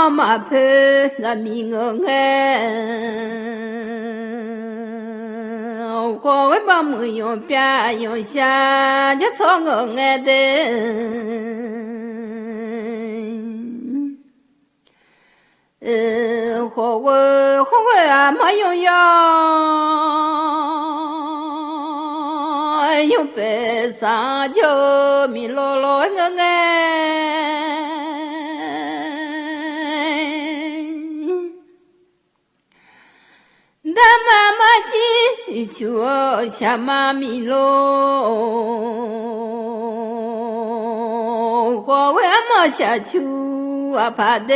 妈妈陪着米我我会把木用边用下就错我的。火锅啊，没用药，用白沙就米落落我但妈妈记住下妈咪喽，火锅没下去啊怕的。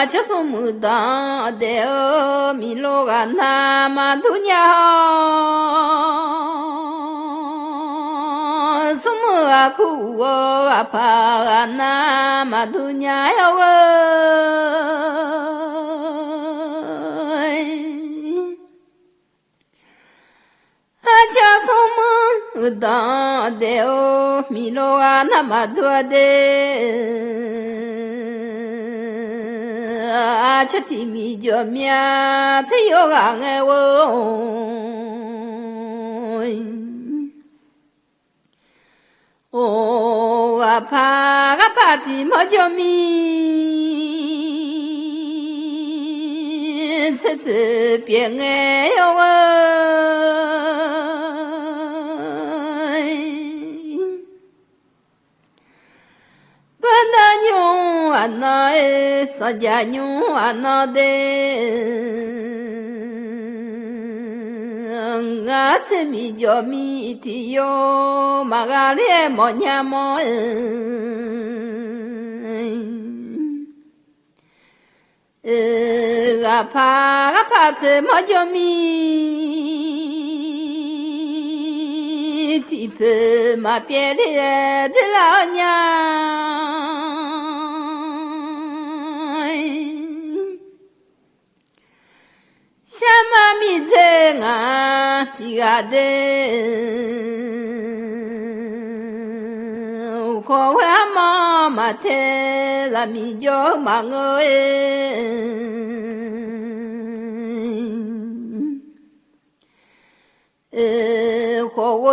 就是木当的米罗个那么多年，什么啊苦啊怕啊那么多年哟家什么当的米罗个那么多的。吃甜米叫面，只有俺爱我。我怕的么叫面，吃不别爱哟本来牛啊那啥家牛啊那的，我这米叫米的哟，马个嘞么娘么我怕这么叫米，地皮嘛别的这老娘。下妈咪在俺地下的，我妈妈在那米叫妈我我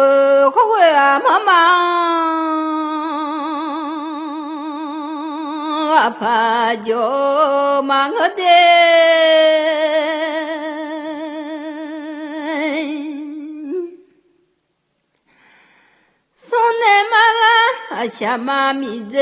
啊妈妈啊怕叫妈我的。送奶妈啦，下妈咪子。